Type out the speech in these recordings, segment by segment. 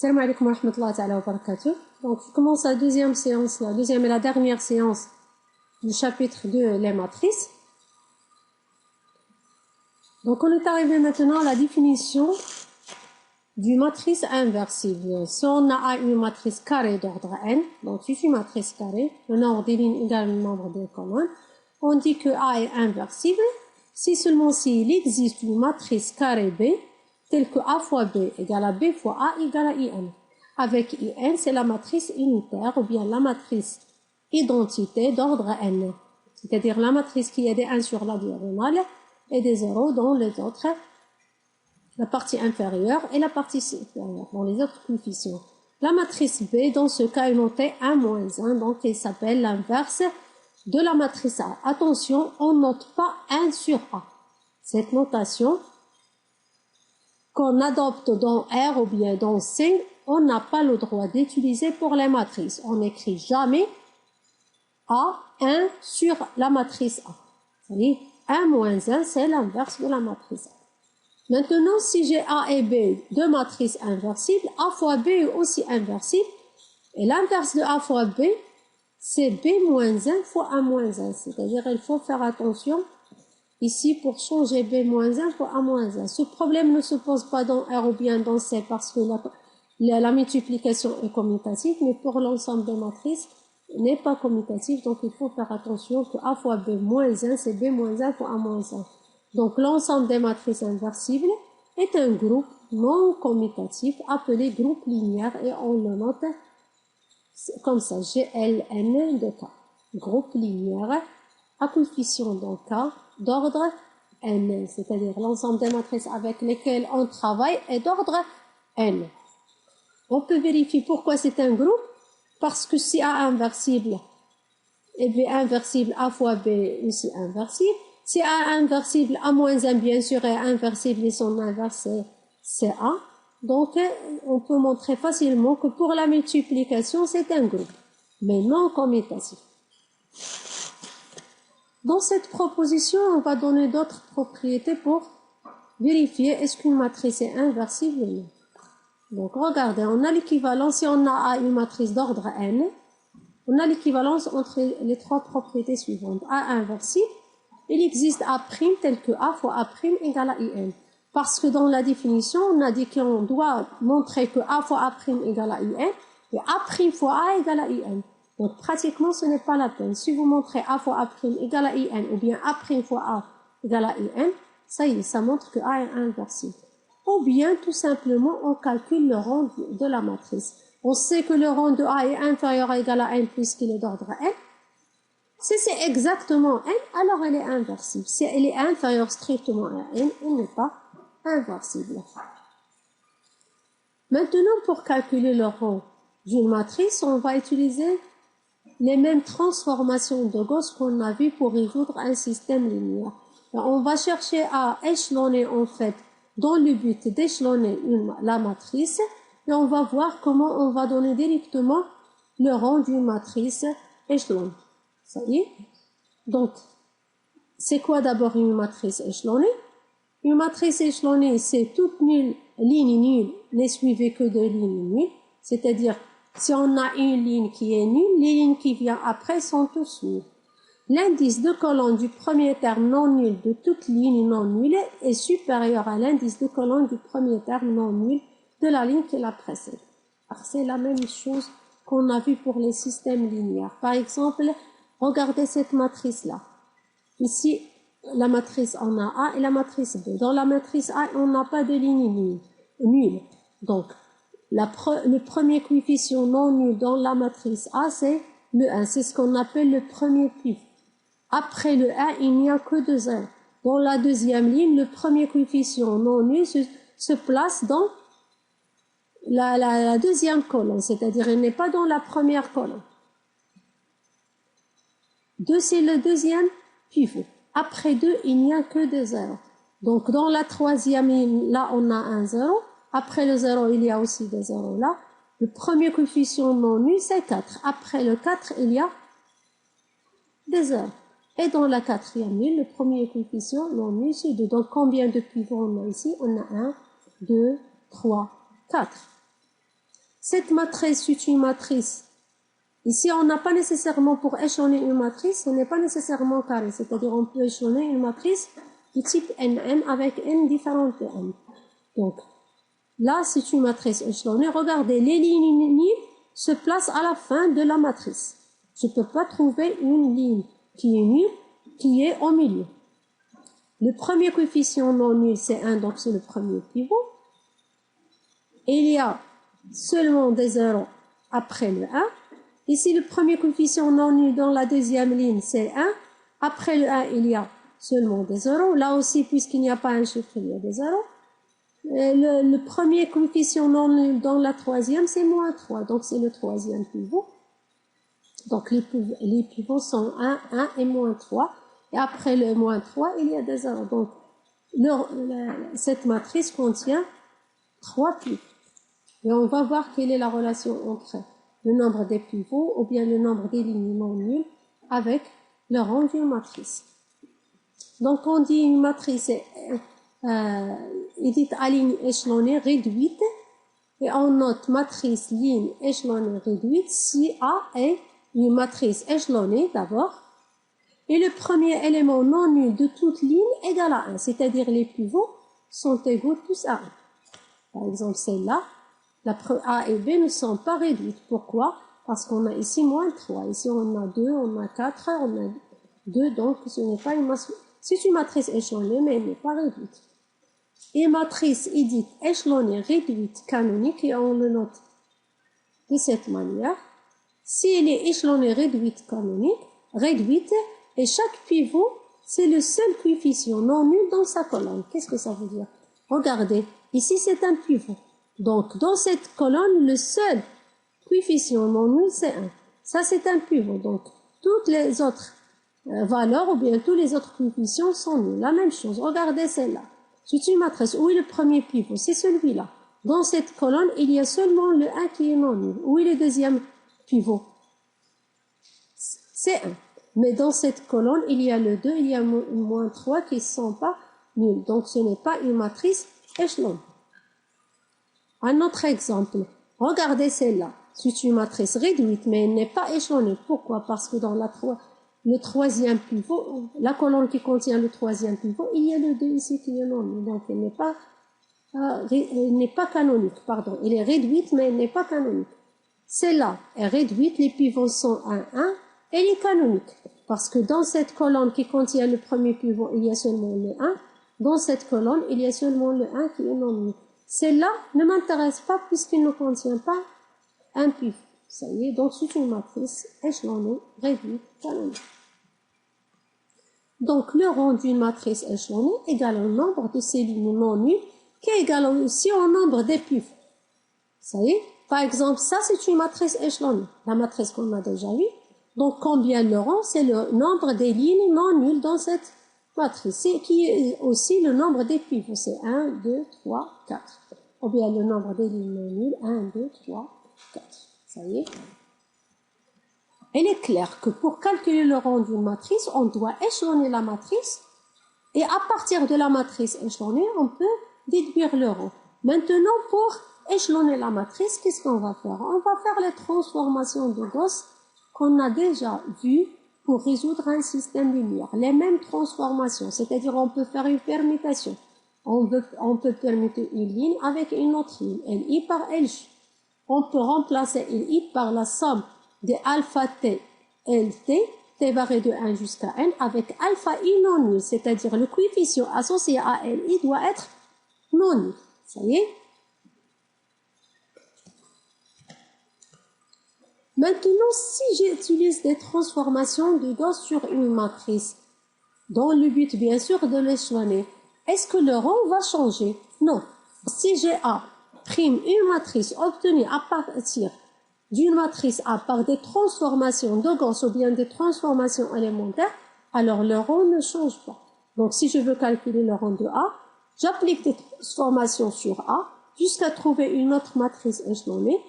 Salam alaikum wa rahmatullahi ta'ala wa barakatuh. Donc, je commence la deuxième séance, la deuxième et la dernière séance du chapitre de les matrices. Donc, on est arrivé maintenant à la définition du matrice inversible. Si on a une matrice carrée d'ordre n, donc c'est une matrice carrée, le nombre des lignes égale le nombre des colonnes, on dit que A est inversible si seulement s'il existe une matrice carrée B, telle que A fois B égale à B fois A égale à IN. Avec IN, c'est la matrice unitaire ou bien la matrice identité d'ordre n. C'est-à-dire la matrice qui a des 1 sur la diagonale et des 0 dans les autres, la partie inférieure et la partie supérieure, dans les autres coefficients. La matrice B, dans ce cas, est notée 1 moins 1, donc elle s'appelle l'inverse de la matrice A. Attention, on ne note pas 1 sur A. Cette notation qu'on adopte dans R ou bien dans C, on n'a pas le droit d'utiliser pour les matrices. On n'écrit jamais A, 1 sur la matrice A. C'est-à-dire 1 moins 1, c'est l'inverse de la matrice A. Maintenant, si j'ai A et B, deux matrices inversibles, A fois B est aussi inversible. Et l'inverse de A fois B, c'est B moins 1 fois 1 moins 1. C'est-à-dire il faut faire attention ici pour changer B moins 1 fois A moins 1. Ce problème ne se pose pas dans R ou bien dans C parce que la multiplication est commutative, mais pour l'ensemble des matrices, n'est pas commutative. Donc il faut faire attention que A fois B moins 1, c'est B moins 1 fois A moins 1. Donc l'ensemble des matrices inversibles est un groupe non commutatif appelé groupe linéaire et on le note comme ça, GLN de K. Groupe linéaire à coefficient de K d'ordre n, c'est-à-dire l'ensemble des matrices avec lesquelles on travaille est d'ordre n. On peut vérifier pourquoi c'est un groupe, parce que si A inversible et B inversible, A fois B aussi inversible. Si A inversible, A moins 1 bien sûr est inversible et son inverse c'est A. Donc on peut montrer facilement que pour la multiplication c'est un groupe, mais non commutatif. Dans cette proposition, on va donner d'autres propriétés pour vérifier est-ce qu'une matrice est inversible ou non. Donc regardez, on a l'équivalence, si on a une matrice d'ordre n, on a l'équivalence entre les trois propriétés suivantes. A inversible, il existe A' tel que A fois A' égale à IN. Parce que dans la définition, on a dit qu'on doit montrer que A fois A' égale à IN et A' fois A égale à IN. Donc pratiquement, ce n'est pas la peine. Si vous montrez A fois A' égale à IN ou bien A' fois A égale à IN, ça y est, ça montre que A est inversible. Ou bien, tout simplement, on calcule le rang de la matrice. On sait que le rang de A est inférieur à égal à n puisqu'il est d'ordre n. Si c'est exactement n, alors elle est inversible. Si elle est inférieure strictement à n, elle n'est pas inversible. Maintenant, pour calculer le rang d'une matrice, on va utiliser les mêmes transformations de Gauss qu'on a vues pour résoudre un système linéaire. On va chercher à échelonner en fait dans le but d'échelonner la matrice et on va voir comment on va donner directement le rang d'une matrice échelonnée. Ça y est. Donc, c'est quoi d'abord une matrice échelonnée? Une matrice échelonnée, c'est toute ligne nulle n'est suivie que de lignes nulles. C'est-à-dire, si on a une ligne qui est nulle, les lignes qui viennent après sont tous nulles. L'indice de colonne du premier terme non nul de toute ligne non nulle est supérieur à l'indice de colonne du premier terme non nul de la ligne qui la précède. C'est la même chose qu'on a vu pour les systèmes linéaires. Par exemple, regardez cette matrice-là. Ici, la matrice, on a A et la matrice B. Dans la matrice A, on n'a pas de ligne nulle. Donc, le premier coefficient non nul dans la matrice A, c'est le 1. C'est ce qu'on appelle le premier pivot. Après le 1, il n'y a que 2 0. Dans la deuxième ligne, le premier coefficient non nul se place dans la deuxième colonne, c'est-à-dire il n'est pas dans la première colonne. 2, c'est le deuxième pivot. Après 2, il n'y a que 2 0. Donc dans la troisième ligne, là on a un 0. Après le 0, il y a aussi des 0 là. Le premier coefficient non nul, c'est 4. Après le 4, il y a des 0. Et dans la quatrième ligne, le premier coefficient non nul, c'est 2. Donc combien de pivots on a ici? On a 1, 2, 3, 4. Cette matrice, c'est une matrice. Ici, on n'a pas nécessairement, pour échelonner une matrice, ce n'est pas nécessairement carré. C'est-à-dire, on peut échelonner une matrice de type NM avec N différentes de M. Donc, là, c'est une matrice échelonnée. Regardez, les lignes se placent à la fin de la matrice. Je ne peux pas trouver une ligne qui est nulle, qui est au milieu. Le premier coefficient non nul, c'est 1, donc c'est le premier pivot. Et il y a seulement des zéros après le 1. Ici, le premier coefficient non nul dans la deuxième ligne, c'est 1. Après le 1, il y a seulement des zéros. Là aussi, puisqu'il n'y a pas un chiffre, il y a des zéros. Le premier coefficient non nul dans la troisième, c'est moins 3. Donc, c'est le troisième pivot. Donc, les pivots sont 1, 1 et moins 3. Et après le moins 3, il y a des zéros. Donc, cette matrice contient 3 pivots. Et on va voir quelle est la relation entre le nombre des pivots ou bien le nombre des lignes non nulles avec le rang d'une matrice. Donc, on dit une matrice est dite à ligne échelonnée réduite. Et on note matrice ligne échelonnée réduite si A est une matrice échelonnée d'abord. Et le premier élément non nul de toute ligne égale à 1, c'est-à-dire les pivots sont égaux tous à 1. Par exemple, celle-là, A et B ne sont pas réduites. Pourquoi? Parce qu'on a ici moins 3. Ici, on a 2, on a 4, on a 2, donc ce n'est pas une matrice. C'est une matrice échelonnée, mais elle n'est pas réduite. Et matrice est dite échelonnée réduite canonique, et on le note de cette manière. Si elle est échelonnée réduite canonique, réduite, et chaque pivot, c'est le seul coefficient non nul dans sa colonne. Qu'est-ce que ça veut dire? Regardez, ici c'est un pivot. Donc, dans cette colonne, le seul coefficient non nul, c'est 1. Ça, c'est un pivot. Donc, toutes les autres valeurs, ou bien tous les autres coefficients sont nuls. La même chose. Regardez celle-là. C'est une matrice. Où est le premier pivot? C'est celui-là. Dans cette colonne, il y a seulement le 1 qui est non nul. Où est le deuxième pivot? C'est 1. Mais dans cette colonne, il y a le 2, il y a moins 3 qui ne sont pas nuls. Donc, ce n'est pas une matrice échelonnée. Un autre exemple. Regardez celle-là. C'est une matrice réduite, mais elle n'est pas échelonnée. Pourquoi? Parce que dans le troisième pivot, la colonne qui contient le troisième pivot, il y a le 2 ici qui est non nul. Donc, elle n'est pas canonique, pardon. Elle est réduite, mais elle n'est pas canonique. Celle-là est réduite, les pivots sont 1, 1, elle est canonique. Parce que dans cette colonne qui contient le premier pivot, il y a seulement le 1. Dans cette colonne, il y a seulement le 1 qui est non nul. Celle-là ne m'intéresse pas puisqu'il ne contient pas un pivot. Ça y est, donc c'est une matrice échelonnée, réduite, canonique. Donc, le rang d'une matrice échelonnée égale au nombre de ses lignes non nulles, qui est égal aussi au nombre des pivots. Ça y est, par exemple, ça c'est une matrice échelonnée, la matrice qu'on a déjà vue. Donc, combien le rang? C'est le nombre des lignes non nulles dans cette matrice, qui est aussi le nombre des pivots. C'est 1, 2, 3, 4. Ou bien le nombre des lignes non nulles, 1, 2, 3, 4. Ça y est. Il est clair que pour calculer le rang d'une matrice, on doit échelonner la matrice, et à partir de la matrice échelonnée, on peut déduire le rang. Maintenant, pour échelonner la matrice, qu'est-ce qu'on va faire? On va faire les transformations de Gauss qu'on a déjà vues pour résoudre un système linéaire. Les mêmes transformations, c'est-à-dire on peut faire une permutation. On peut permuter une ligne avec une autre ligne, Li par Lj. On peut remplacer Li par la somme de alpha t Lt, t varié de 1 jusqu'à n, avec alpha i non nul, c'est-à-dire le coefficient associé à Li doit être non nul. Ça y est. Maintenant, si j'utilise des transformations de Gauss sur une matrice, dans le but bien sûr de l'échelonner, est-ce que le rang va changer? Non. Si j'ai A prime une matrice obtenue à partir d'une matrice A par des transformations de Gauss ou bien des transformations élémentaires, alors le rang ne change pas. Donc si je veux calculer le rang de A, j'applique des transformations sur A jusqu'à trouver une autre matrice échelonnée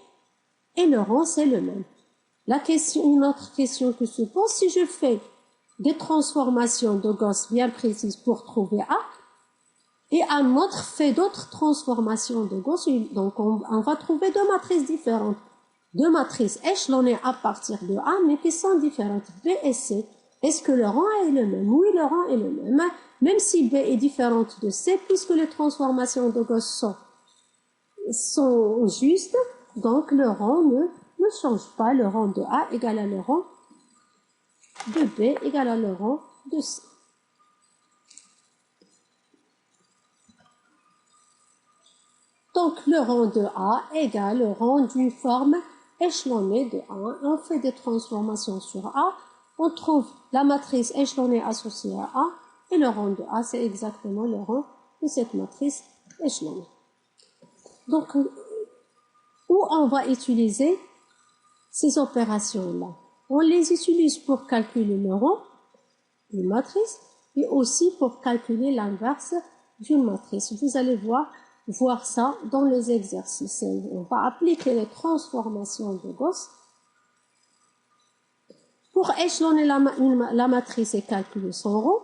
et le rang c'est le même. Une autre question que se pose, si je fais des transformations de Gauss bien précises pour trouver A, et un autre fait d'autres transformations de Gauss. Donc, on va trouver deux matrices différentes. Deux matrices échelonnées à partir de A, mais qui sont différentes, B et C. Est-ce que le rang est le même? Oui, le rang est le même. Même si B est différente de C, puisque les transformations de Gauss sont justes, donc le rang ne change pas. Le rang de A égale à le rang de B égale à le rang de C. Donc, le rang de A égale le rang d'une forme échelonnée de A. On fait des transformations sur A. On trouve la matrice échelonnée associée à A. Et le rang de A, c'est exactement le rang de cette matrice échelonnée. Donc, où on va utiliser ces opérations-là? On les utilise pour calculer le rang d'une matrice et aussi pour calculer l'inverse d'une matrice. Vous allez voir ça dans les exercices. On va appliquer les transformations de Gauss pour échelonner la matrice et calculer son rang.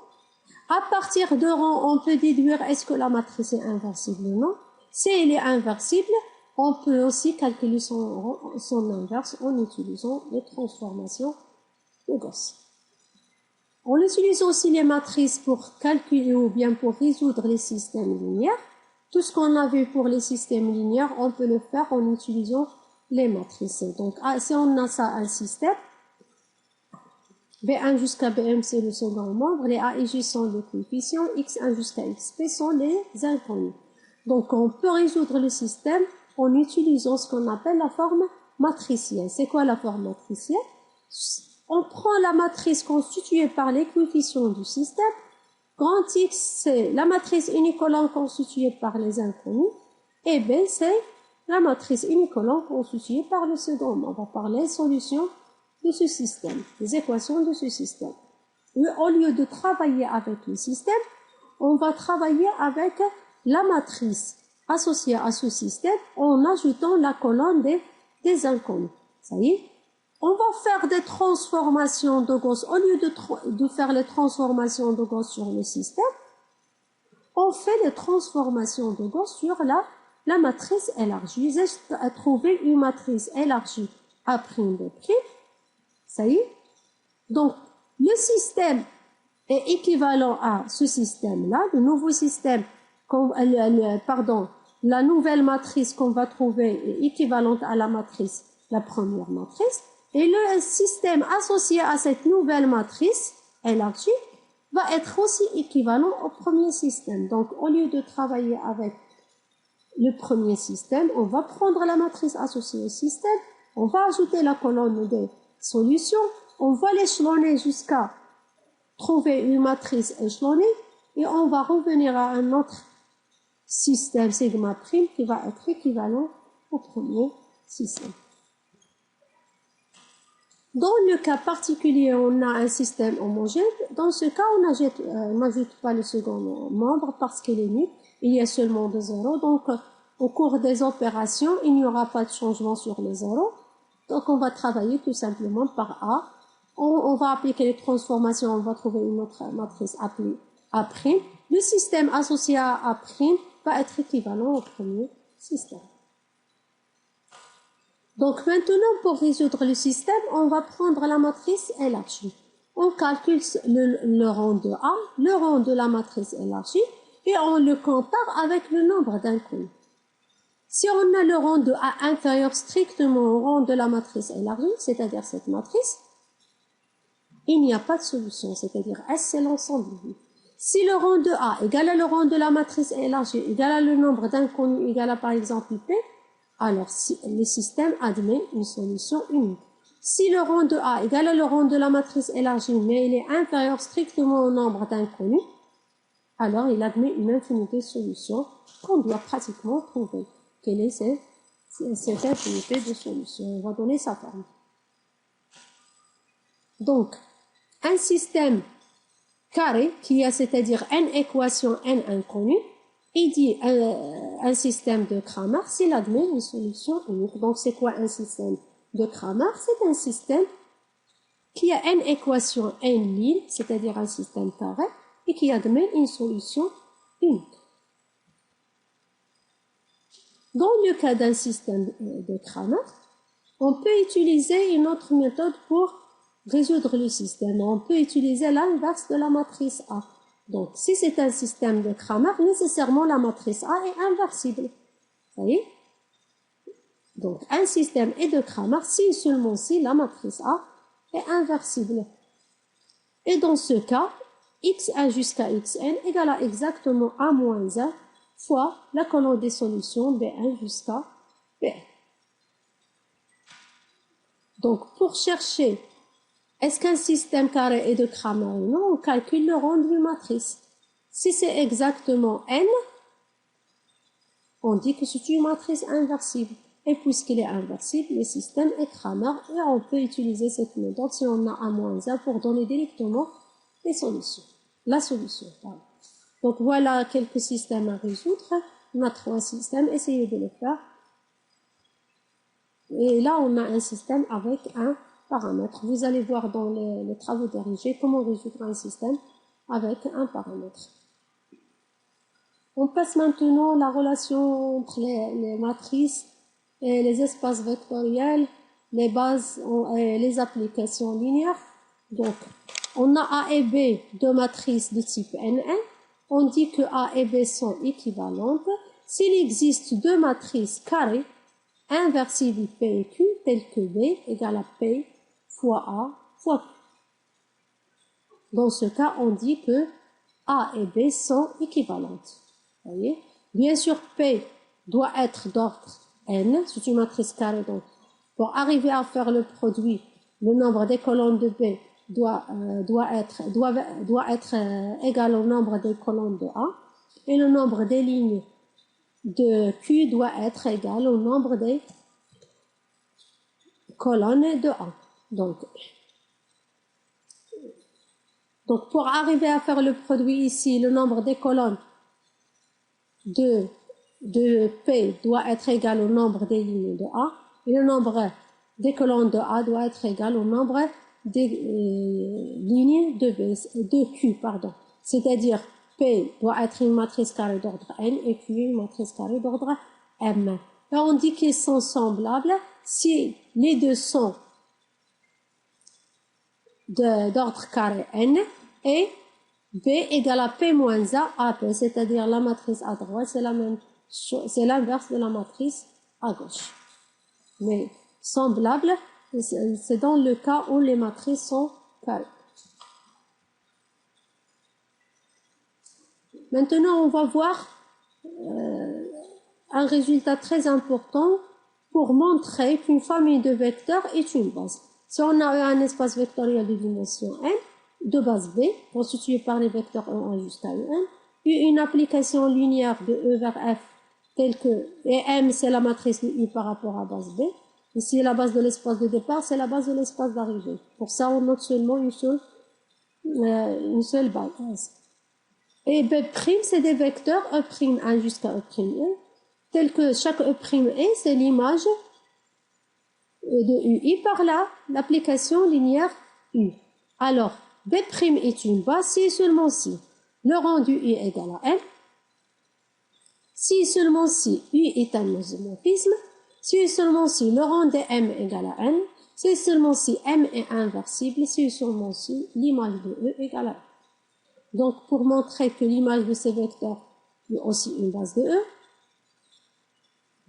À partir de rang, on peut déduire est-ce que la matrice est inversible ou non. Si elle est inversible, on peut aussi calculer son inverse en utilisant les transformations de Gauss. On utilise aussi les matrices pour calculer ou bien pour résoudre les systèmes linéaires. Tout ce qu'on a vu pour les systèmes linéaires, on peut le faire en utilisant les matrices. Donc, si on a ça, un système, B1 jusqu'à Bm, c'est le second membre, les A et J sont les coefficients, x1 jusqu'à xp sont les inconnus. Donc, on peut résoudre le système en utilisant ce qu'on appelle la forme matricielle. C'est quoi la forme matricielle? On prend la matrice constituée par les coefficients du système. Grand X, c'est la matrice unicolore constituée par les inconnus. Et B, c'est la matrice unicolore constituée par le second membre, par les solutions de ce système, les équations de ce système. Et au lieu de travailler avec le système, on va travailler avec la matrice associée à ce système en ajoutant la colonne des inconnus. Ça y est? On va faire des transformations de Gauss. Au lieu de faire les transformations de Gauss sur le système, on fait les transformations de Gauss sur la matrice élargie. Juste à trouver une matrice élargie A' B'. Ça y est? Donc, le système est équivalent à ce système-là, le nouveau système, la nouvelle matrice qu'on va trouver est équivalente à la matrice, la première matrice. Et le système associé à cette nouvelle matrice élargie va être aussi équivalent au premier système. Donc, au lieu de travailler avec le premier système, on va prendre la matrice associée au système, on va ajouter la colonne des solutions, on va l'échelonner jusqu'à trouver une matrice échelonnée et on va revenir à un autre système sigma prime qui va être équivalent au premier système. Dans le cas particulier, on a un système homogène. Dans ce cas, on n'ajoute pas le second membre parce qu'il est nul. Il y a seulement deux zéros. Donc, au cours des opérations, il n'y aura pas de changement sur les zéros. Donc, on va travailler tout simplement par A. On va appliquer les transformations. On va trouver une autre matrice appelée A'. Le système associé à A' va être équivalent au premier système. Donc maintenant, pour résoudre le système, on va prendre la matrice élargie. On calcule le rang de A, le rang de la matrice élargie, et on le compare avec le nombre d'inconnus. Si on a le rang de A inférieur strictement au rang de la matrice élargie, c'est-à-dire cette matrice, il n'y a pas de solution, c'est-à-dire S, c'est l'ensemble vide. Si le rang de A égale à le rang de la matrice élargie, égale à le nombre d'inconnus, égale à par exemple P, alors le système admet une solution unique. Si le rang de A égale à le rang de la matrice élargie, mais il est inférieur strictement au nombre d'inconnus, alors il admet une infinité de solutions qu'on doit pratiquement trouver. Quelle est cette infinité de solutions? On va donner sa forme. Donc, un système carré qui a, c'est-à-dire n équations, n inconnues, il dit un système de Cramer s'il admet une solution unique. Donc, c'est quoi un système de Cramer? C'est un système qui a n équations, n lignes, c'est-à-dire un système carré, et qui admet une solution unique. Dans le cas d'un système de Cramer, on peut utiliser une autre méthode pour résoudre le système. On peut utiliser l'inverse de la matrice A. Donc, si c'est un système de Cramer, nécessairement la matrice A est inversible. Vous voyez? Donc, un système est de Cramer si et seulement si la matrice A est inversible. Et dans ce cas, x1 jusqu'à xn égale à exactement a moins 1 fois la colonne des solutions b1 jusqu'à bn. Donc, pour chercher est-ce qu'un système carré est de Cramer ou non, on calcule le rang d'une matrice. Si c'est exactement n, on dit que c'est une matrice inversible. Et puisqu'il est inversible, le système est Cramer et on peut utiliser cette méthode si on a a-1 pour donner directement les solutions. La solution, pardon. Donc voilà quelques systèmes à résoudre. On a 3 systèmes, essayez de le faire. Et là, on a un système avec un paramètre. Vous allez voir dans les travaux dirigés comment résoudre un système avec un paramètre. On passe maintenant à la relation entre les matrices et les espaces vectoriels, les bases et les applications linéaires. Donc, on a A et B, deux matrices de type NN. On dit que A et B sont équivalentes. S'il existe deux matrices carrées, inversibles P et Q, telles que B égale à P fois A fois Q. Dans ce cas, on dit que A et B sont équivalentes. Vous voyez? Bien sûr, P doit être d'ordre N, c'est une matrice carrée. Donc, pour arriver à faire le produit, le nombre des colonnes de B doit être égal au nombre des colonnes de A, et le nombre des lignes de Q doit être égal au nombre des colonnes de A. Donc, pour arriver à faire le produit ici, le nombre des colonnes de P doit être égal au nombre des lignes de A, et le nombre des colonnes de A doit être égal au nombre des lignes de Q, pardon. C'est-à-dire, P doit être une matrice carrée d'ordre N et Q une matrice carrée d'ordre M. Là, on dit qu'ils sont semblables si les deux sont d'ordre carré N et B égale à P moins A à P, c'est-à-dire la matrice à droite, c'est la même chose, c'est l'inverse de la matrice à gauche. Mais semblable, c'est dans le cas où les matrices sont carrées. Maintenant, on va voir un résultat très important pour montrer qu'une famille de vecteurs est une base. Si on a un espace vectoriel de dimension n, de base B, constitué par les vecteurs E1 jusqu'à En, et une application linéaire de E vers F, telle que et M, c'est la matrice de U par rapport à base B. Ici, la base de l'espace de départ, c'est la base de l'espace d'arrivée. Pour ça, on note seulement une seule base. Et B', c'est des vecteurs E'1 jusqu'à E'1, tels que chaque E', c'est l'image de UI par l'application linéaire U. Alors, B' est une base si et seulement si le rang du U est égal à M, si et seulement si U est un isomorphisme, si et seulement si le rang de M est égal à N, si et seulement si M est inversible, si et seulement si l'image de E est égale à E. Donc, pour montrer que l'image de ces vecteurs est aussi une base de E,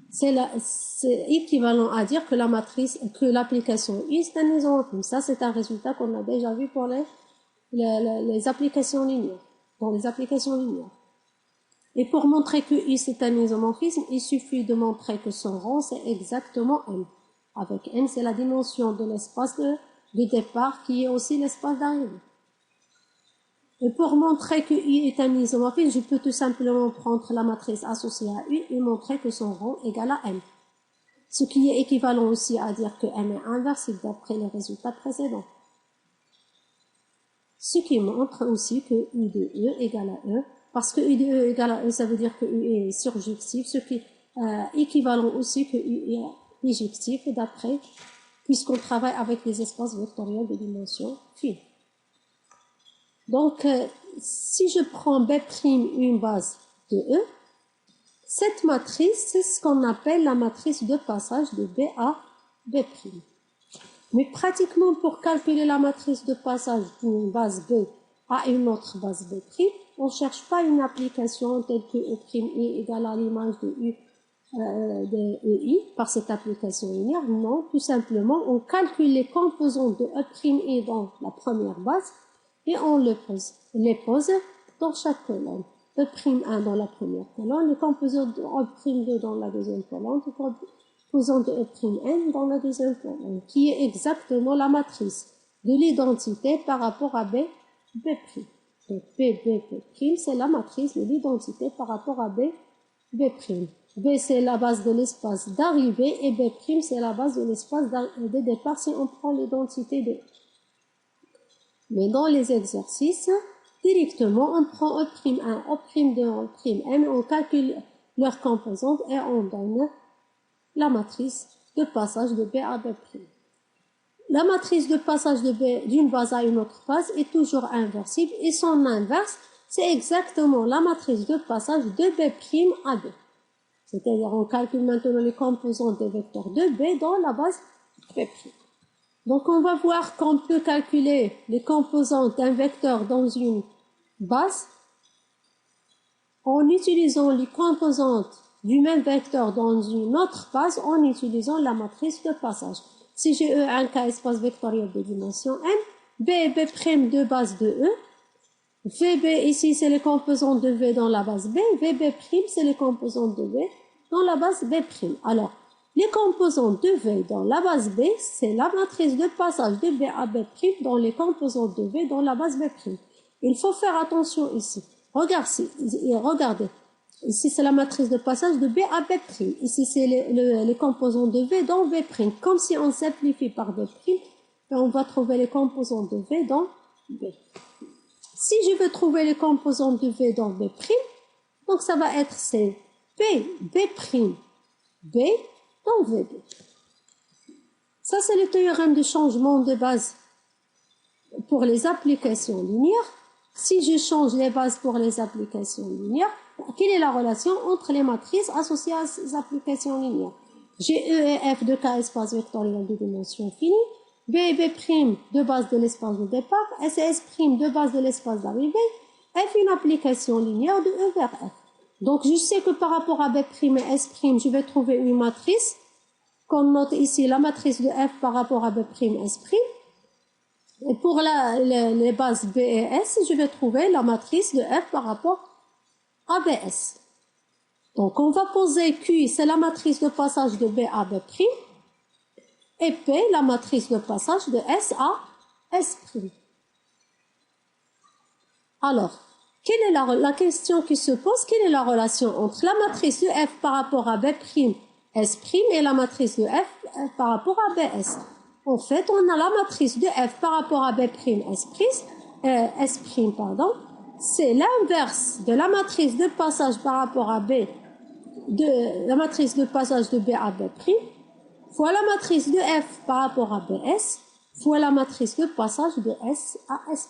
c'est équivalent à dire que l'application U c'est un isomorphisme. Ça, c'est un résultat qu'on a déjà vu pour les applications linéaires, dans les applications linéaires. Et pour montrer que U c'est un isomorphisme, il suffit de montrer que son rang c'est exactement N. Avec N, c'est la dimension de l'espace de départ qui est aussi l'espace d'arrivée. Et pour montrer que U est un isomorphisme, je peux tout simplement prendre la matrice associée à U et montrer que son rang est égal à N. Ce qui est équivalent aussi à dire que M est inversible d'après les résultats précédents. Ce qui montre aussi que U de E égale à E, parce que U de E égale à E, ça veut dire que U est surjectif, ce qui est équivalent aussi que U est bijectif d'après, puisqu'on travaille avec des espaces vectoriels de dimension fine. Donc, si je prends B' une base de E, Cette matrice, c'est ce qu'on appelle la matrice de passage de B à B'. Mais pratiquement, pour calculer la matrice de passage d'une base B à une autre base B', on ne cherche pas une application telle que E' égale à l'image de U de EI par cette application linéaire. Non, tout simplement, on calcule les composants de E' dans la première base et on les pose dans chaque colonne. E'1 dans la première colonne, les composants de E'2 dans la deuxième colonne, les composants de E'(n) dans la deuxième colonne, qui est exactement la matrice de l'identité par rapport à B'. Donc B', c'est la matrice de l'identité par rapport à B'. B, c'est la base de l'espace d'arrivée et B', c'est la base de l'espace de départ si on prend l'identité de. Mais dans les exercices, directement, on prend E'1, E'2, E'(n), on calcule leurs composantes et on donne la matrice de passage de B à B'. La matrice de passage de B d'une base à une autre base est toujours inversible et son inverse, c'est exactement la matrice de passage de B' à B. C'est-à-dire, on calcule maintenant les composants des vecteurs de B dans la base B'. Donc, on va voir qu'on peut calculer les composants d'un vecteur dans une base en utilisant les composantes du même vecteur dans une autre base en utilisant la matrice de passage. Si j'ai E un K espace vectoriel de dimension n, B et B' de base de E, VB ici c'est les composants de V dans la base B, VB', c'est les composants de V dans la base B'. Alors, les composants de V dans la base B, c'est la matrice de passage de B à B' dans les composants de V dans la base B'. Il faut faire attention ici. Regardez. Ici, c'est la matrice de passage de B à B'. Ici, c'est les composants de V dans V'. Comme si on simplifie par B', on va trouver les composants de V dans B. Si je veux trouver les composants de V dans B', donc ça va être C, P, B', B dans VB. Ça, c'est le théorème de changement de base pour les applications linéaires. Si je change les bases pour les applications linéaires, quelle est la relation entre les matrices associées à ces applications linéaires? J'ai E et F de K espace vectoriel de dimension finie, B et B' de base de l'espace de départ, S et S' de base de l'espace d'arrivée, F une application linéaire de E vers F. Donc je sais que par rapport à B' et S', je vais trouver une matrice, qu'on note ici la matrice de F par rapport à B', S'. Et pour les bases B et S, je vais trouver la matrice de F par rapport à BS. Donc, on va poser Q, c'est la matrice de passage de B à B', et P, la matrice de passage de S à S'. Alors, quelle est la question qui se pose? Quelle est la relation entre la matrice de F par rapport à B', S' et la matrice de F par rapport à BS? En fait, on a la matrice de F par rapport à B', S', c'est l'inverse de la matrice de passage par rapport à B, de la matrice de passage de B à B', fois la matrice de F par rapport à BS, fois la matrice de passage de S à S'.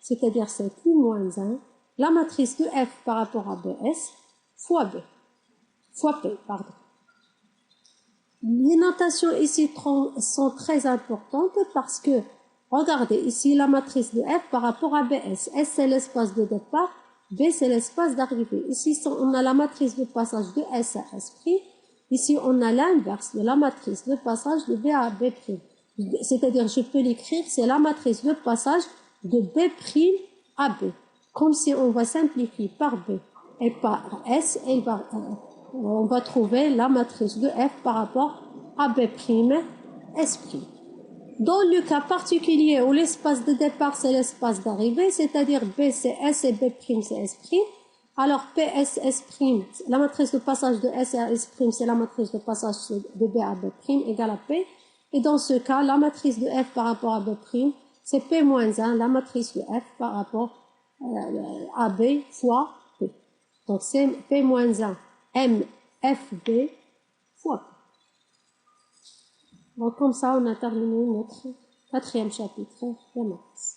C'est-à-dire c'est Q moins 1, la matrice de F par rapport à BS, fois B, fois P, pardon. Les notations ici sont très importantes parce que, regardez, ici la matrice de F par rapport à BS. S c'est l'espace de départ, B c'est l'espace d'arrivée. Ici on a la matrice de passage de S à S'. Ici on a l'inverse de la matrice de passage de B à B'. C'est-à-dire je peux l'écrire, c'est la matrice de passage de B' à B. Comme si on va simplifier par B et par S et par on va trouver la matrice de F par rapport à B', S'. Dans le cas particulier où l'espace de départ c'est l'espace d'arrivée, c'est-à-dire B c'est S et B' c'est S', alors P, S, S', la matrice de passage de S à S', c'est la matrice de passage de B à B' égale à P. Et dans ce cas, la matrice de F par rapport à B', c'est P moins 1, la matrice de F par rapport à B fois P. Donc c'est P moins 1. MFB fois P. Donc comme ça, on a terminé notre 4e chapitre de maths.